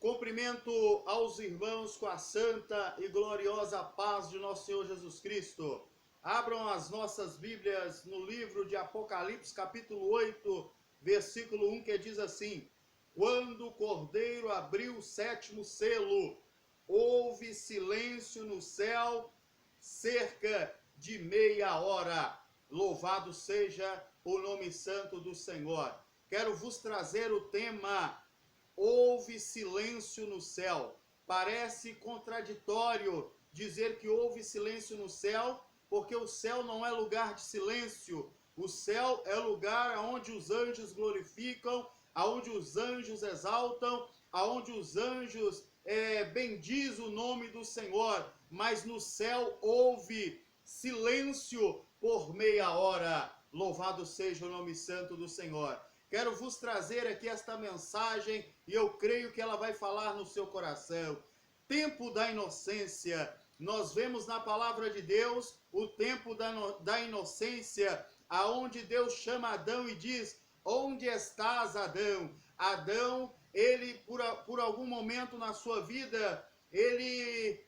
Cumprimento aos irmãos com a santa e gloriosa paz de nosso Senhor Jesus Cristo. Abram as nossas Bíblias no livro de Apocalipse, capítulo 8, versículo 1, que diz assim: Quando o Cordeiro abriu o sétimo selo, houve silêncio no céu cerca de meia hora. Louvado seja o nome santo do Senhor. Quero vos trazer o tema: houve silêncio no céu. Parece contraditório dizer que houve silêncio no céu, porque o céu não é lugar de silêncio. O céu é lugar onde os anjos glorificam, aonde os anjos exaltam, aonde os anjos bendiz o nome do Senhor. Mas no céu houve silêncio por meia hora. Louvado seja o nome santo do Senhor. Quero vos trazer aqui esta mensagem e eu creio que ela vai falar no seu coração. Tempo da inocência. Nós vemos na palavra de Deus o tempo da inocência, aonde Deus chama Adão e diz: onde estás, Adão? Adão, ele por algum momento na sua vida, ele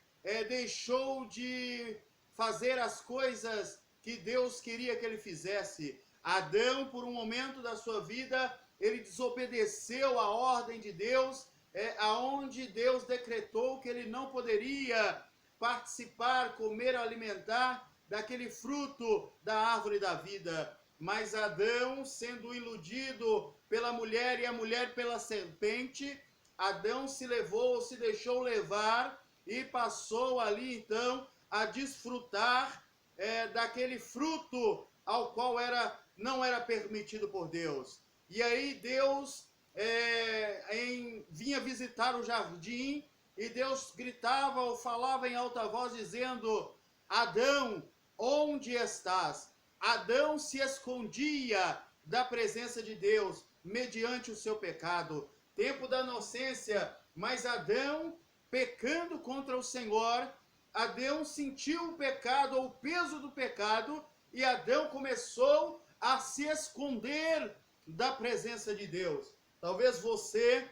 deixou de fazer as coisas que Deus queria que ele fizesse. Adão, por um momento da sua vida, ele desobedeceu a ordem de Deus, aonde Deus decretou que ele não poderia participar, comer, alimentar daquele fruto da árvore da vida. Mas Adão, sendo iludido pela mulher e a mulher pela serpente, Adão se deixou levar e passou ali então a desfrutar daquele fruto ao qual não era permitido por Deus. E aí Deus vinha visitar o jardim e Deus gritava ou falava em alta voz dizendo: Adão, onde estás? Adão se escondia da presença de Deus mediante o seu pecado. Tempo da inocência, mas Adão, pecando contra o Senhor, Adão sentiu o pecado, ou o peso do pecado, e Adão começou a se esconder da presença de Deus. Talvez você,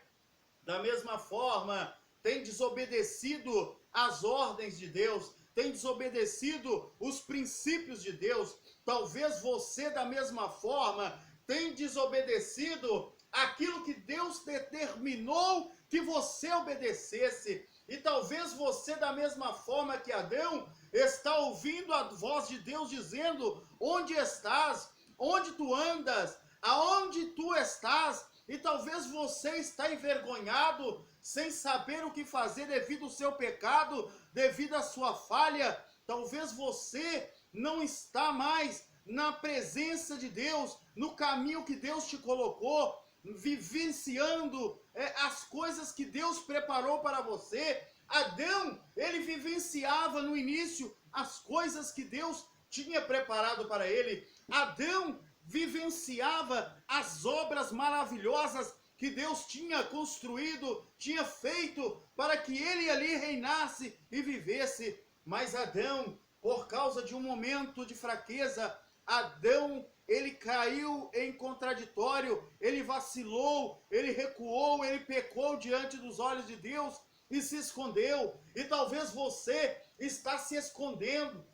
da mesma forma, tenha desobedecido as ordens de Deus, tem desobedecido os princípios de Deus. Talvez você, da mesma forma, tenha desobedecido aquilo que Deus determinou que você obedecesse. E talvez você, da mesma forma que Adão, está ouvindo a voz de Deus dizendo: onde estás? Onde tu andas? Aonde tu estás? E talvez você está envergonhado, sem saber o que fazer devido ao seu pecado, devido à sua falha. Talvez você não está mais na presença de Deus, no caminho que Deus te colocou, vivenciando as coisas que Deus preparou para você. Adão, ele vivenciava no início as coisas que Deus tinha preparado para ele. Adão vivenciava as obras maravilhosas que Deus tinha construído, tinha feito para que ele ali reinasse e vivesse. Mas Adão, por causa de um momento de fraqueza, Adão, ele caiu em contraditório, ele vacilou, ele recuou, ele pecou diante dos olhos de Deus e se escondeu. E talvez você está se escondendo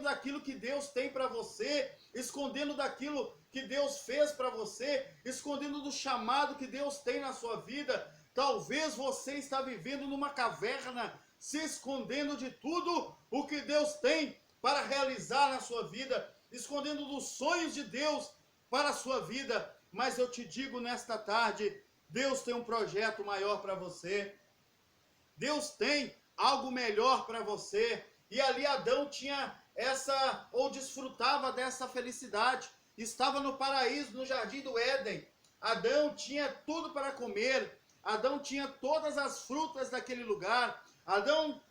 daquilo que Deus tem para você, escondendo daquilo que Deus fez para você, escondendo do chamado que Deus tem na sua vida. Talvez você está vivendo numa caverna, se escondendo de tudo o que Deus tem para realizar na sua vida, escondendo dos sonhos de Deus para a sua vida. Mas eu te digo nesta tarde, Deus tem um projeto maior para você. Deus tem algo melhor para você. E ali Adão tinha desfrutava dessa felicidade. Estava no paraíso, no jardim do Éden. Adão tinha tudo para comer. Adão tinha todas as frutas daquele lugar. Adão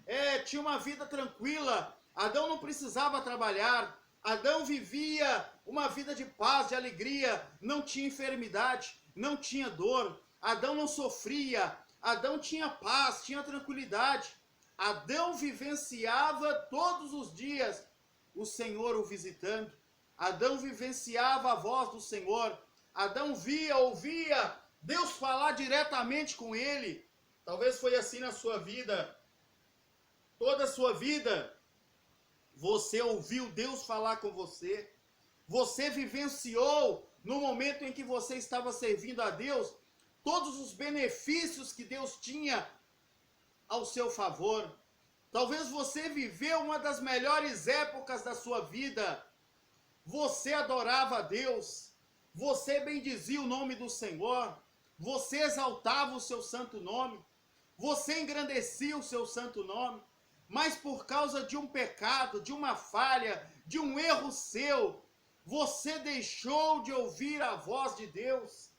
tinha uma vida tranquila. Adão não precisava trabalhar. Adão vivia uma vida de paz, de alegria. Não tinha enfermidade, não tinha dor. Adão não sofria. Adão tinha paz, tinha tranquilidade. Adão vivenciava todos os dias o Senhor o visitando. Adão vivenciava a voz do Senhor. Adão ouvia Deus falar diretamente com ele. Talvez foi assim na sua vida. Toda a sua vida, você ouviu Deus falar com você. Você vivenciou, no momento em que você estava servindo a Deus, todos os benefícios que Deus tinha ao seu favor. Talvez você viveu uma das melhores épocas da sua vida. Você adorava a Deus. Você bendizia o nome do Senhor. Você exaltava o seu santo nome. Você engrandecia o seu santo nome. Mas por causa de um pecado, de uma falha, de um erro seu, você deixou de ouvir a voz de Deus.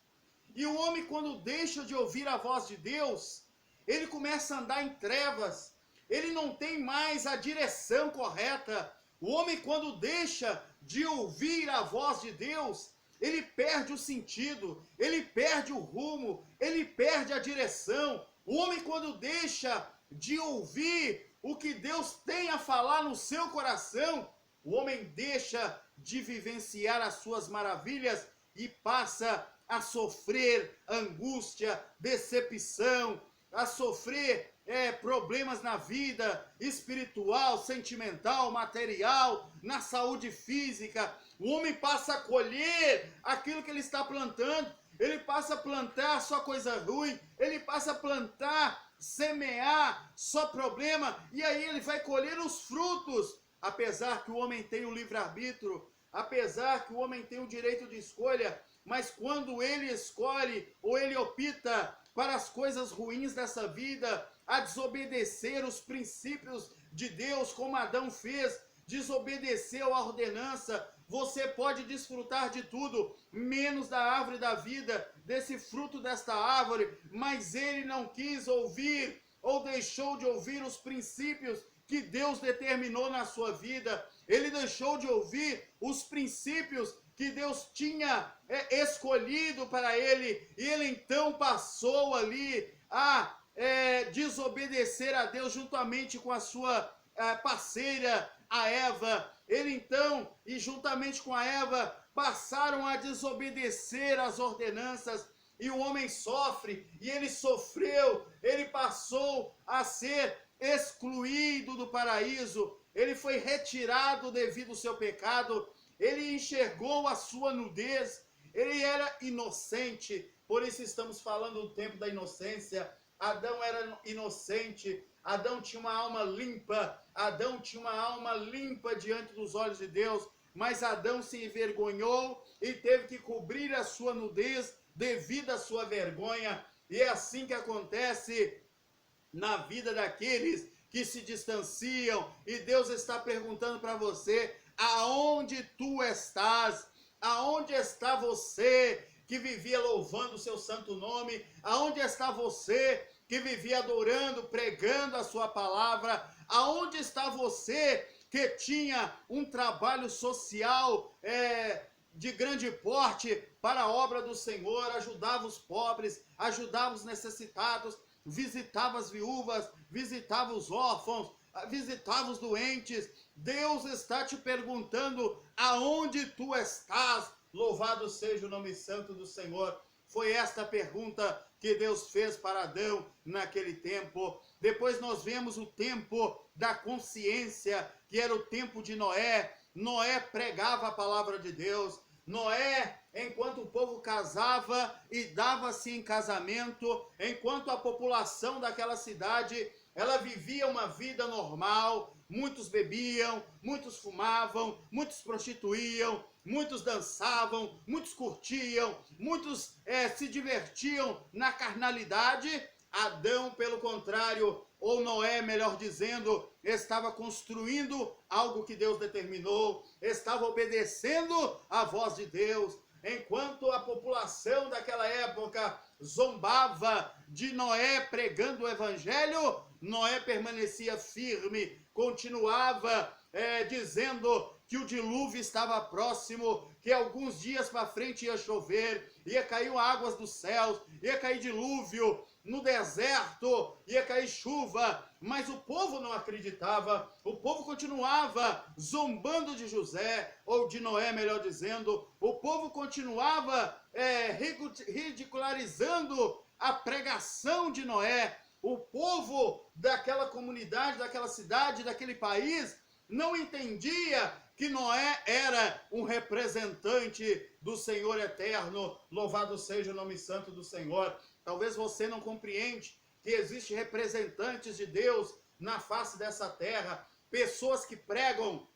E o homem, quando deixa de ouvir a voz de Deus, ele começa a andar em trevas. Ele não tem mais a direção correta. O homem, quando deixa de ouvir a voz de Deus, ele perde o sentido, ele perde o rumo, ele perde a direção. O homem, quando deixa de ouvir o que Deus tem a falar no seu coração, o homem deixa de vivenciar as suas maravilhas e passa a sofrer angústia, decepção, a sofrer problemas na vida espiritual, sentimental, material, na saúde física. O homem passa a colher aquilo que ele está plantando. Ele passa a plantar só coisa ruim, ele passa a plantar, semear só problema, e aí ele vai colher os frutos. Apesar que o homem tem o livre-arbítrio, apesar que o homem tem o direito de escolha, mas quando ele escolhe ou ele opta para as coisas ruins dessa vida, a desobedecer os princípios de Deus, como Adão fez, desobedeceu a ordenança, você pode desfrutar de tudo, menos da árvore da vida, desse fruto desta árvore, mas ele não quis ouvir ou deixou de ouvir os princípios que Deus determinou na sua vida. Ele deixou de ouvir os princípios que Deus tinha escolhido para ele, e ele então passou ali a desobedecer a Deus juntamente com a sua parceira, a Eva. Ele então, e juntamente com a Eva, passaram a desobedecer as ordenanças, e o homem sofre, e ele sofreu, ele passou a ser excluído do paraíso, ele foi retirado devido ao seu pecado, ele enxergou a sua nudez, ele era inocente. Por isso estamos falando do tempo da inocência. Adão era inocente, Adão tinha uma alma limpa, Adão tinha uma alma limpa diante dos olhos de Deus, mas Adão se envergonhou e teve que cobrir a sua nudez devido à sua vergonha. E é assim que acontece na vida daqueles que se distanciam, e Deus está perguntando para você: aonde tu estás? Aonde está você que vivia louvando o seu santo nome? Aonde está você que vivia adorando, pregando a sua palavra? Aonde está você que tinha um trabalho social de grande porte para a obra do Senhor, ajudava os pobres, ajudava os necessitados, visitava as viúvas, visitava os órfãos, visitava os doentes? Deus está te perguntando: aonde tu estás? Louvado seja o nome santo do Senhor. Foi esta a pergunta que Deus fez para Adão naquele tempo. Depois nós vemos o tempo da consciência, que era o tempo de Noé. Noé pregava a palavra de Deus. Noé, enquanto o povo casava e dava-se em casamento, enquanto a população daquela cidade, ela vivia uma vida normal, muitos bebiam, muitos fumavam, muitos prostituíam, muitos dançavam, muitos curtiam, muitos se divertiam na carnalidade. Adão, pelo contrário, ou Noé, melhor dizendo, estava construindo algo que Deus determinou, estava obedecendo a voz de Deus. Enquanto a população daquela época zombava de Noé pregando o evangelho, Noé permanecia firme, continuava dizendo que o dilúvio estava próximo, que alguns dias para frente ia chover, ia cair águas dos céus, ia cair dilúvio no deserto, ia cair chuva, mas o povo não acreditava, o povo continuava zombando de José, ou de Noé, melhor dizendo, o povo continuava ridicularizando a pregação de Noé, o povo daquela comunidade, daquela cidade, daquele país, não entendia que Noé era um representante do Senhor eterno. Louvado seja o nome santo do Senhor. Talvez você não compreende que existem representantes de Deus na face dessa terra, pessoas que pregam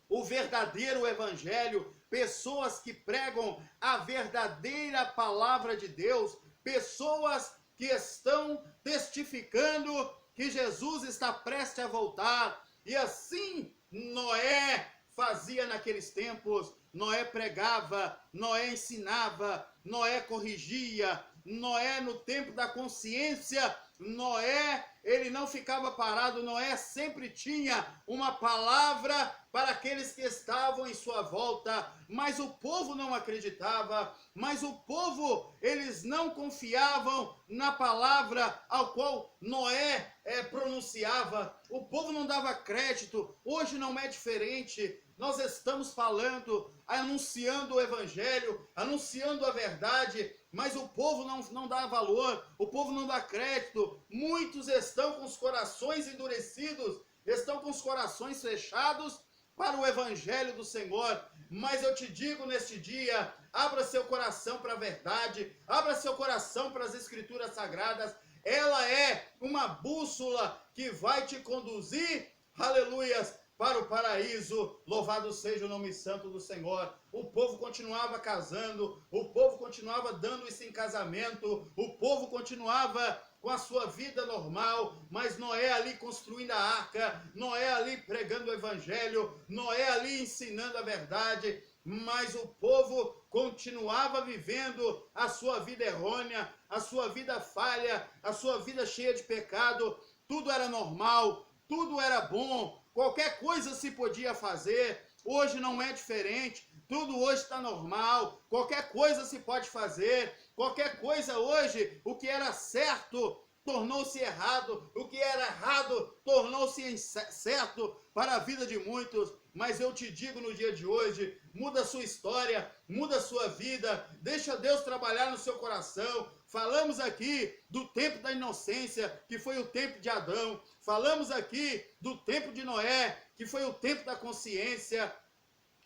o verdadeiro evangelho, pessoas que pregam a verdadeira palavra de Deus, pessoas que estão testificando que Jesus está prestes a voltar. E assim Noé fazia naqueles tempos. Noé pregava, Noé ensinava, Noé corrigia. Noé, no tempo da consciência, Noé, ele não ficava parado. Noé sempre tinha uma palavra para aqueles que estavam em sua volta, mas o povo não acreditava, mas o povo, eles não confiavam na palavra ao qual Noé pronunciava. O povo não dava crédito. Hoje não é diferente. Nós estamos falando, anunciando o evangelho, anunciando a verdade, mas o povo não dá valor, o povo não dá crédito. Muitos estão com os corações endurecidos, estão com os corações fechados para o evangelho do Senhor. Mas eu te digo neste dia, abra seu coração para a verdade, abra seu coração para as escrituras sagradas. Ela é uma bússola que vai te conduzir, aleluias, para o paraíso. Louvado seja o nome santo do Senhor. O povo continuava casando, o povo continuava dando isso em casamento, o povo continuava com a sua vida normal, mas Noé ali construindo a arca, Noé ali pregando o evangelho, Noé ali ensinando a verdade, mas o povo continuava vivendo a sua vida errônea, a sua vida falha, a sua vida cheia de pecado. Tudo era normal, tudo era bom, qualquer coisa se podia fazer. Hoje não é diferente, tudo hoje está normal, qualquer coisa se pode fazer, qualquer coisa hoje, o que era certo tornou-se errado, o que era errado tornou-se certo para a vida de muitos. Mas eu te digo no dia de hoje, muda a sua história, muda a sua vida, deixa Deus trabalhar no seu coração. Falamos aqui do tempo da inocência, que foi o tempo de Adão. Falamos aqui do tempo de Noé, que foi o tempo da consciência.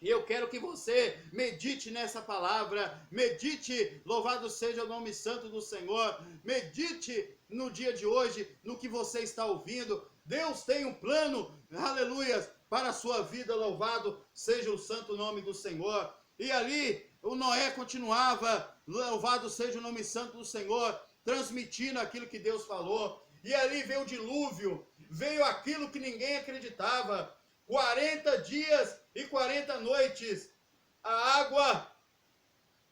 E eu quero que você medite nessa palavra, medite, louvado seja o nome santo do Senhor, medite no dia de hoje, no que você está ouvindo. Deus tem um plano, aleluias, para a sua vida, louvado seja o santo nome do Senhor. E ali o Noé continuava, louvado seja o nome santo do Senhor, transmitindo aquilo que Deus falou. E ali veio o dilúvio, veio aquilo que ninguém acreditava. 40 dias e 40 noites, a água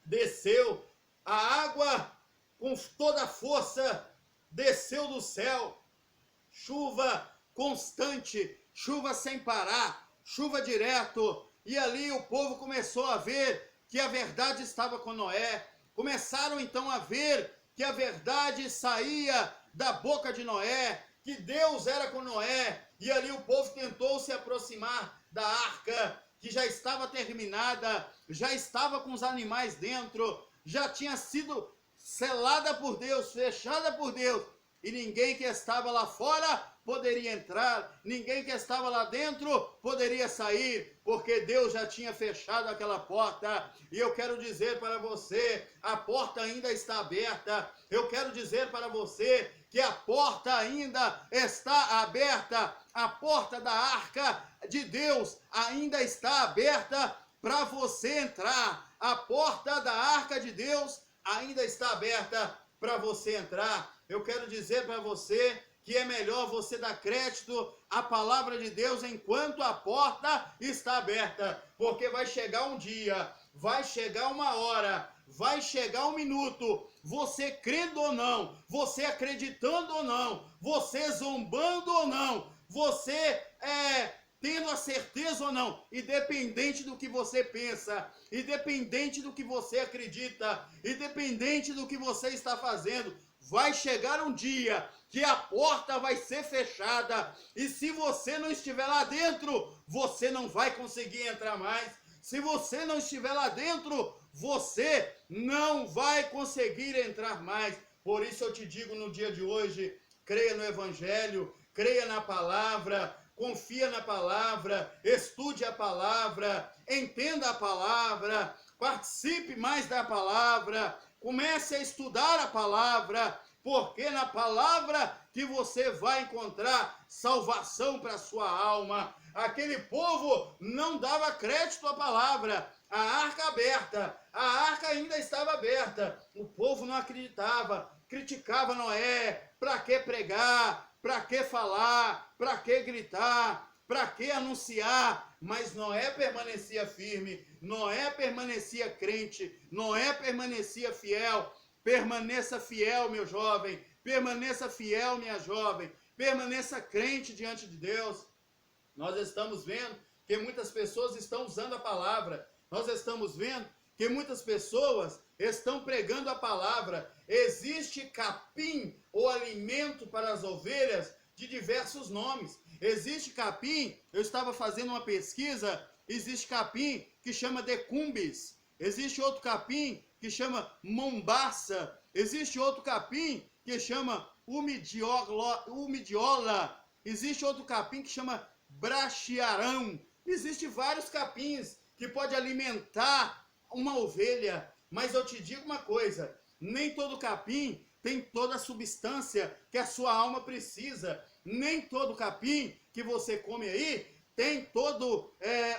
desceu, a água com toda a força desceu do céu, chuva constante, chuva sem parar, chuva direto, e ali o povo começou a ver que a verdade estava com Noé, começaram então a ver que a verdade saía da boca de Noé, que Deus era com Noé, e ali o povo tentou se aproximar da arca, que já estava terminada, já estava com os animais dentro, já tinha sido selada por Deus, fechada por Deus, e ninguém que estava lá fora poderia entrar, ninguém que estava lá dentro poderia sair, porque Deus já tinha fechado aquela porta. E eu quero dizer para você, a porta ainda está aberta. Eu quero dizer para você que a porta ainda está aberta, a porta da arca de Deus ainda está aberta para você entrar. A porta da arca de Deus ainda está aberta para você entrar. Eu quero dizer para você que é melhor você dar crédito à palavra de Deus enquanto a porta está aberta, porque vai chegar um dia, vai chegar uma hora, vai chegar um minuto, você crendo ou não, você acreditando ou não, você zombando ou não, você tendo a certeza ou não, independente do que você pensa, independente do que você acredita, independente do que você está fazendo, vai chegar um dia que a porta vai ser fechada, e se você não estiver lá dentro, você não vai conseguir entrar mais. Se você não estiver lá dentro, você não vai conseguir entrar mais. Por isso eu te digo no dia de hoje, creia no Evangelho, creia na palavra, confia na palavra, estude a palavra, entenda a palavra, participe mais da palavra, comece a estudar a palavra, porque na palavra que você vai encontrar salvação para a sua alma. Aquele povo não dava crédito à palavra, a arca aberta, a arca ainda estava aberta, o povo não acreditava, criticava Noé, para que pregar, para que falar, para que gritar, para que anunciar? Mas Noé permanecia firme, Noé permanecia crente, Noé permanecia fiel. Permaneça fiel, meu jovem, permaneça fiel, minha jovem, permaneça crente diante de Deus. Nós estamos vendo que muitas pessoas estão usando a palavra, nós estamos vendo que muitas pessoas estão pregando a palavra. Existe capim ou alimento para as ovelhas de diversos nomes. Existe capim, eu estava fazendo uma pesquisa, existe capim que chama decumbis, existe outro capim que chama mombaça, existe outro capim que chama umidiola, existe outro capim que chama brachiarão. Existem vários capins que pode alimentar uma ovelha, mas eu te digo uma coisa, nem todo capim tem toda a substância que a sua alma precisa, nem todo capim que você come aí tem todo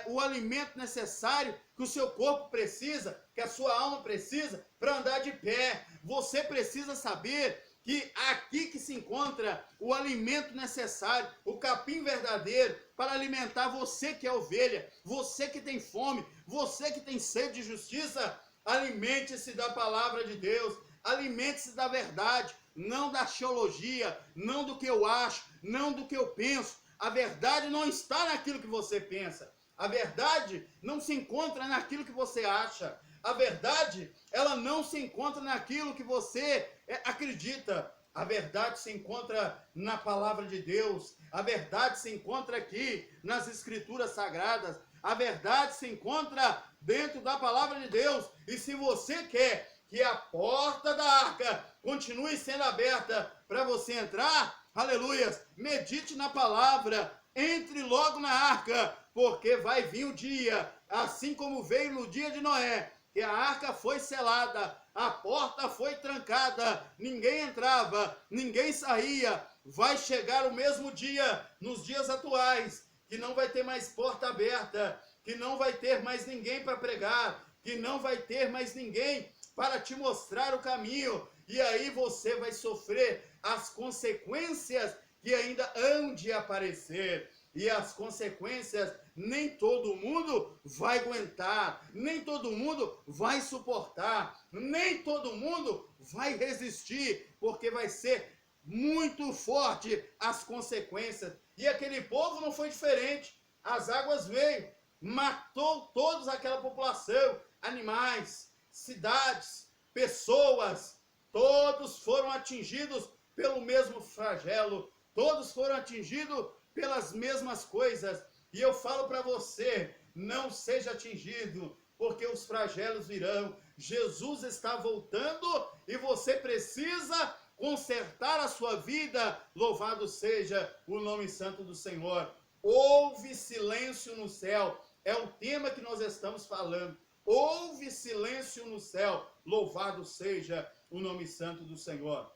o alimento necessário que o seu corpo precisa, que a sua alma precisa para andar de pé. Você precisa saber que aqui que se encontra o alimento necessário, o capim verdadeiro para alimentar você que é ovelha, você que tem fome, você que tem sede de justiça. Alimente-se da palavra de Deus, alimente-se da verdade, não da teologia, não do que eu acho, não do que eu penso. A verdade não está naquilo que você pensa. A verdade não se encontra naquilo que você acha. A verdade, ela não se encontra naquilo que você acredita. A verdade se encontra na palavra de Deus. A verdade se encontra aqui nas escrituras sagradas. A verdade se encontra dentro da palavra de Deus. E se você quer que a porta da arca continue sendo aberta para você entrar, aleluias, medite na palavra, entre logo na arca, porque vai vir o dia, assim como veio no dia de Noé, que a arca foi selada, a porta foi trancada, ninguém entrava, ninguém saía. Vai chegar o mesmo dia, nos dias atuais, que não vai ter mais porta aberta, que não vai ter mais ninguém para pregar, que não vai ter mais ninguém para te mostrar o caminho, e aí você vai sofrer as consequências que ainda hão de aparecer. E as consequências nem todo mundo vai aguentar, nem todo mundo vai suportar, nem todo mundo vai resistir, porque vai ser muito forte as consequências. E aquele povo não foi diferente. As águas veio, matou toda aquela população, animais, cidades, pessoas, todos foram atingidos pelo mesmo flagelo, todos foram atingidos pelas mesmas coisas. E eu falo para você, não seja atingido, porque os flagelos virão. Jesus está voltando e você precisa consertar a sua vida. Louvado seja o nome santo do Senhor. Houve silêncio no céu, é o tema que nós estamos falando. Houve silêncio no céu, louvado seja o nome santo do Senhor.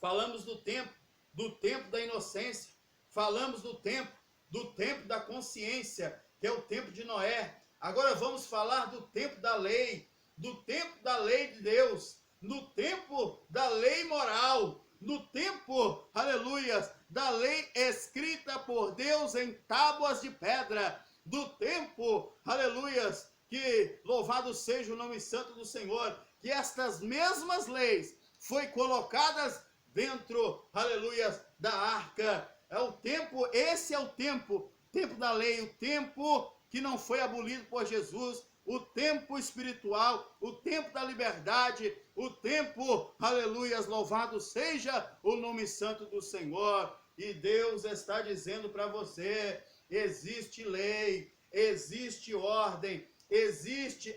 Falamos do tempo da inocência, falamos do tempo da consciência, que é o tempo de Noé. Agora vamos falar do tempo da lei de Deus, no tempo da lei moral, no tempo, aleluias, da lei escrita por Deus em tábuas de pedra, do tempo, aleluias, que louvado seja o nome santo do Senhor, que estas mesmas leis foi colocadas dentro, aleluias, da arca. É o tempo, esse é o tempo da lei, o tempo que não foi abolido por Jesus, o tempo espiritual, o tempo da liberdade, o tempo, aleluias, louvado seja o nome santo do Senhor. E Deus está dizendo para você, existe lei, existe ordem,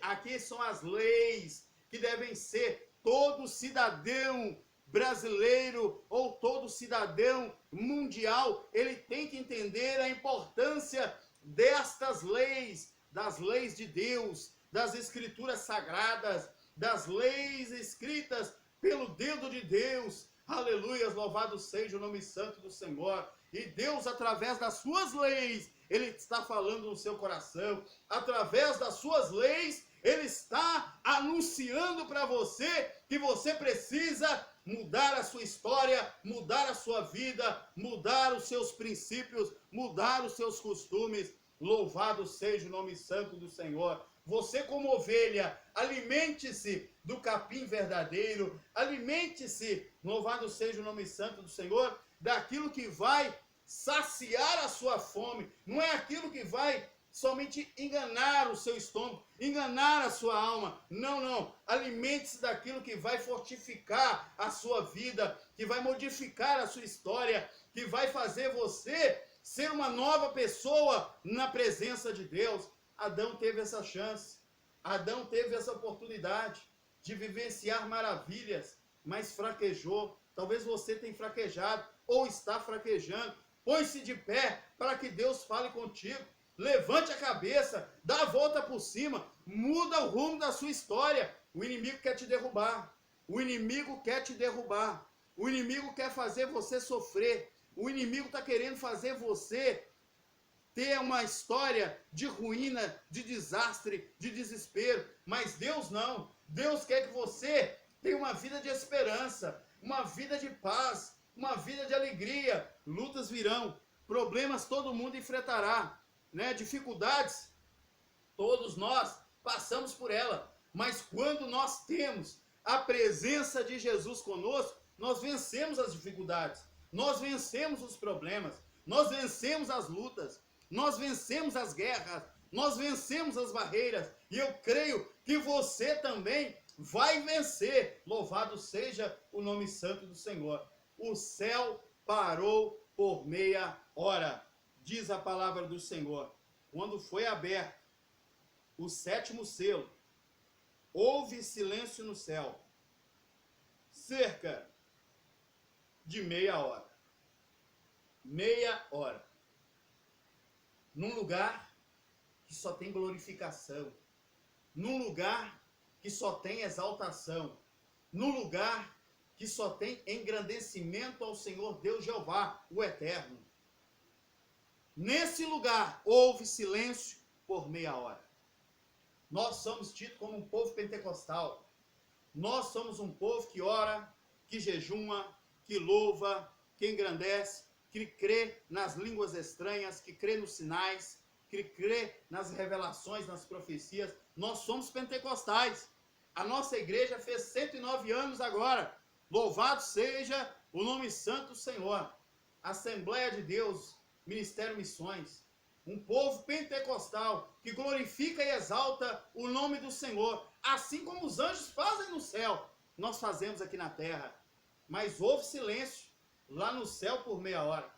aqui são as leis que devem ser todo cidadão brasileiro ou todo cidadão mundial, ele tem que entender a importância destas leis, das leis de Deus, das escrituras sagradas, das leis escritas pelo dedo de Deus. Aleluia, louvado seja o nome santo do Senhor. E Deus, através das suas leis, Ele está falando no seu coração. Através das suas leis, Ele está anunciando para você que você precisa mudar a sua história, mudar a sua vida, mudar os seus princípios, mudar os seus costumes. Louvado seja o nome santo do Senhor. Você, como ovelha, alimente-se do capim verdadeiro, alimente-se, louvado seja o nome santo do Senhor, daquilo que vai saciar a sua fome, não é aquilo que vai somente enganar o seu estômago, enganar a sua alma. Não, não. Alimente-se daquilo que vai fortificar a sua vida, que vai modificar a sua história, que vai fazer você ser uma nova pessoa na presença de Deus. Adão teve essa chance, Adão teve essa oportunidade de vivenciar maravilhas, mas fraquejou. Talvez você tenha fraquejado ou está fraquejando. Põe-se de pé para que Deus fale contigo. Levante a cabeça, dá a volta por cima, muda o rumo da sua história. O inimigo quer te derrubar, o inimigo quer te derrubar, o inimigo quer fazer você sofrer, o inimigo está querendo fazer você ter uma história de ruína, de desastre, de desespero. Mas Deus não. Deus quer que você tenha uma vida de esperança, uma vida de paz, uma vida de alegria. Lutas virão, problemas todo mundo enfrentará, né? Dificuldades, todos nós passamos por ela. Mas quando nós temos a presença de Jesus conosco, nós vencemos as dificuldades, nós vencemos os problemas, nós vencemos as lutas, nós vencemos as guerras, nós vencemos as barreiras, e eu creio que você também vai vencer. Louvado seja o nome santo do Senhor. O céu parou por meia hora, diz a palavra do Senhor. Quando foi aberto o sétimo selo, houve silêncio no céu, cerca de meia hora. Meia hora. Num lugar que só tem glorificação, num lugar que só tem exaltação, num lugar que só tem engrandecimento ao Senhor Deus Jeová, o Eterno. Nesse lugar houve silêncio por meia hora. Nós somos tidos como um povo pentecostal. Nós somos um povo que ora, que jejuma, que louva, que engrandece, que crê nas línguas estranhas, que crê nos sinais, que crê nas revelações, nas profecias. Nós somos pentecostais. A nossa igreja fez 109 anos agora. Louvado seja o nome santo do Senhor. Assembleia de Deus, Ministério Missões. Um povo pentecostal que glorifica e exalta o nome do Senhor. Assim como os anjos fazem no céu, nós fazemos aqui na terra. Mas houve silêncio lá no céu por meia hora.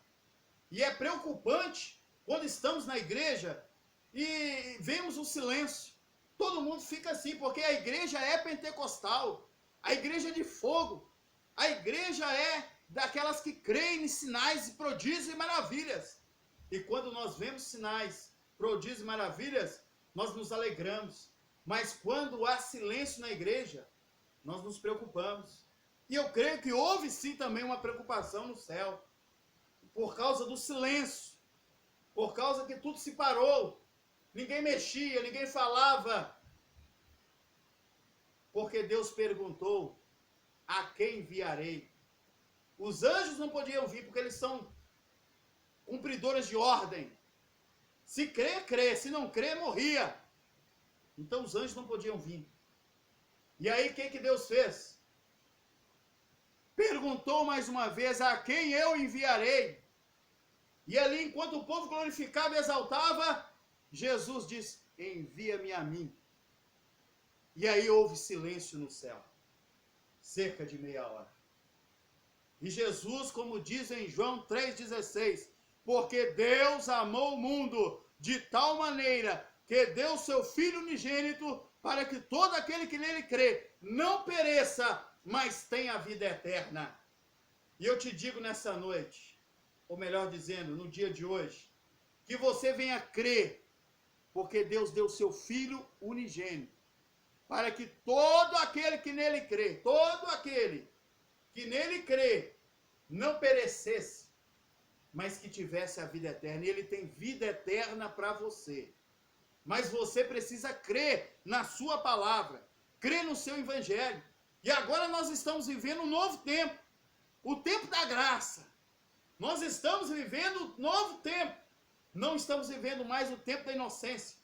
E é preocupante quando estamos na igreja e vemos o silêncio. Todo mundo fica assim, porque a igreja é pentecostal, a igreja é de fogo, a igreja é daquelas que creem em sinais, prodígios e maravilhas. E quando nós vemos sinais, prodígios e maravilhas, nós nos alegramos. Mas quando há silêncio na igreja, nós nos preocupamos. E eu creio que houve sim também uma preocupação no céu, por causa do silêncio, por causa que tudo se parou, ninguém mexia, ninguém falava, porque Deus perguntou: a quem enviarei? Os anjos não podiam vir, porque eles são cumpridores de ordem. Se crê, crê, se não crê, morria. Então os anjos não podiam vir. E aí o que Deus fez? Perguntou mais uma vez: a quem eu enviarei? E ali, enquanto o povo glorificava e exaltava, Jesus disse: envia-me a mim. E aí houve silêncio no céu, cerca de meia hora. E Jesus, como diz em João 3,16, porque Deus amou o mundo de tal maneira que deu seu Filho unigênito, para que todo aquele que nele crê não pereça, mas tem a vida eterna. E eu te digo nessa noite, ou melhor dizendo, no dia de hoje, que você venha crer, porque Deus deu seu Filho unigênito, para que todo aquele que nele crê, todo aquele que nele crê, não perecesse, mas que tivesse a vida eterna. E ele tem vida eterna para você. Mas você precisa crer na sua palavra, crer no seu evangelho. E agora nós estamos vivendo um novo tempo, o tempo da graça. Nós estamos vivendo um novo tempo. Não estamos vivendo mais o tempo da inocência.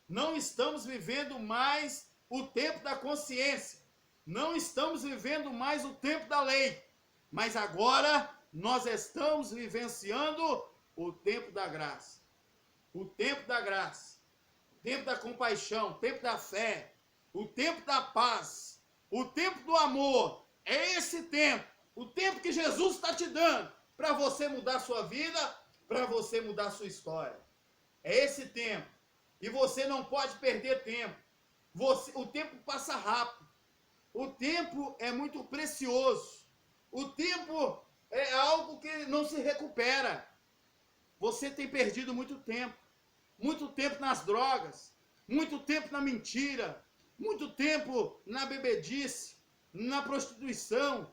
Não estamos vivendo mais o tempo da consciência. Não estamos vivendo mais o tempo da lei. Mas agora nós estamos vivenciando o tempo da graça. O tempo da graça. O tempo da compaixão. O tempo da fé. O tempo da paz. O tempo do amor. É esse tempo. O tempo que Jesus está te dando para você mudar a sua vida, para você mudar a sua história. É esse tempo. E você não pode perder tempo. O tempo passa rápido. O tempo é muito precioso. O tempo é algo que não se recupera. Você tem perdido muito tempo. Muito tempo nas drogas. Muito tempo na mentira. Muito tempo na bebedice. Na prostituição.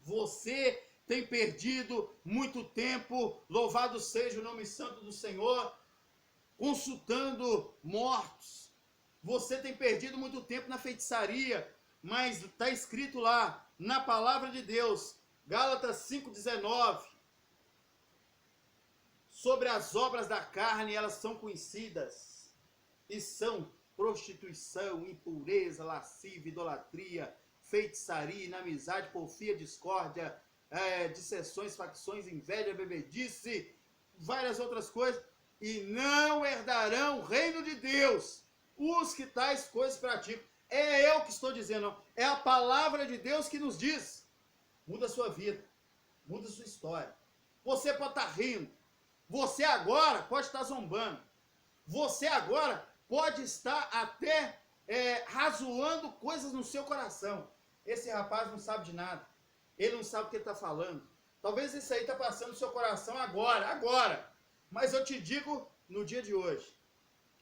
Você tem perdido muito tempo, louvado seja o nome santo do Senhor, consultando mortos. Você tem perdido muito tempo na feitiçaria, mas está escrito lá, na palavra de Deus, Gálatas 5,19, sobre as obras da carne, elas são conhecidas, e são prostituição, impureza, lascívia, idolatria, feitiçaria, inimizade, porfia, discórdia, dissensões, facções, inveja, bebedice, várias outras coisas, e não herdarão o reino de Deus os que tais coisas praticam. É eu que estou dizendo, não. É a palavra de Deus que nos diz. Muda a sua vida, muda a sua história. Você pode estar rindo, você agora pode estar zombando, você agora pode estar até razoando coisas no seu coração. Esse rapaz não sabe de nada. Ele não sabe o que ele está falando. Talvez isso aí está passando no seu coração agora. Mas eu te digo no dia de hoje.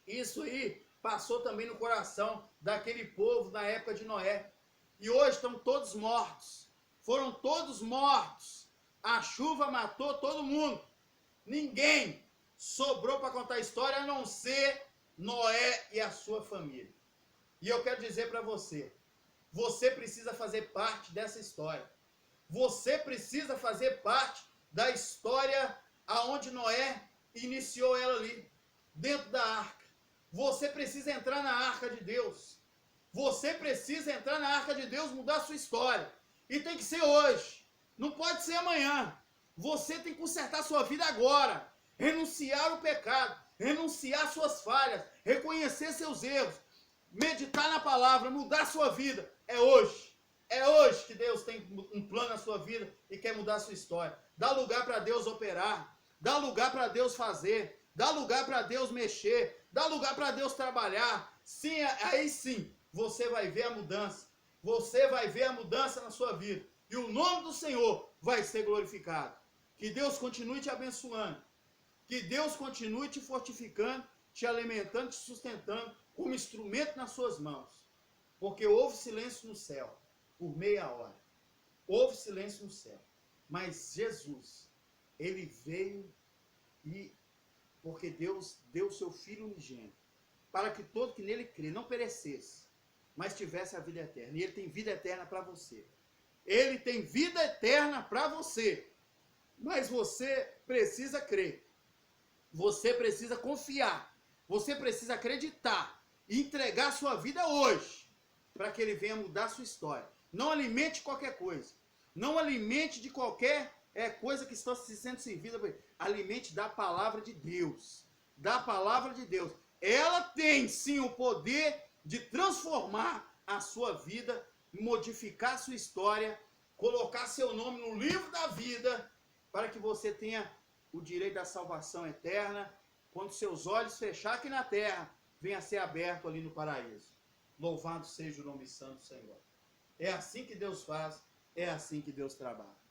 Isso aí passou também no coração daquele povo na época de Noé. E hoje estão todos mortos. Foram todos mortos. A chuva matou todo mundo. Ninguém sobrou para contar a história a não ser Noé e a sua família. E eu quero dizer para você, você precisa fazer parte dessa história. Você precisa fazer parte da história aonde Noé iniciou ela ali, dentro da arca. Você precisa entrar na arca de Deus. Você precisa entrar na arca de Deus, mudar a sua história. E tem que ser hoje. Não pode ser amanhã. Você tem que consertar a sua vida agora. Renunciar ao pecado. Renunciar suas falhas. Reconhecer seus erros. Meditar na palavra. Mudar a sua vida. É hoje. É hoje que Deus tem um plano na sua vida e quer mudar a sua história. Dá lugar para Deus operar. Dá lugar para Deus fazer. Dá lugar para Deus mexer. Dá lugar para Deus trabalhar. Sim, aí sim, você vai ver a mudança. Você vai ver a mudança na sua vida. E o nome do Senhor vai ser glorificado. Que Deus continue te abençoando. Que Deus continue te fortificando, te alimentando, te sustentando como instrumento nas suas mãos. Porque houve silêncio no céu por meia hora. Houve silêncio no céu. Mas Jesus, ele veio porque Deus deu o seu Filho unigênito, para que todo que nele crê não perecesse, mas tivesse a vida eterna. E ele tem vida eterna para você. Ele tem vida eterna para você. Mas você precisa crer. Você precisa confiar. Você precisa acreditar e entregar a sua vida hoje, para que ele venha mudar a sua história. Não alimente qualquer coisa. Não alimente de qualquer coisa que está sendo servida. Alimente da palavra de Deus. Da palavra de Deus. Ela tem sim o poder de transformar a sua vida, modificar a sua história, colocar seu nome no livro da vida, para que você tenha o direito da salvação eterna, quando seus olhos fechar aqui na terra, venha a ser aberto ali no paraíso. Louvado seja o nome santo do Senhor. É assim que Deus faz, é assim que Deus trabalha.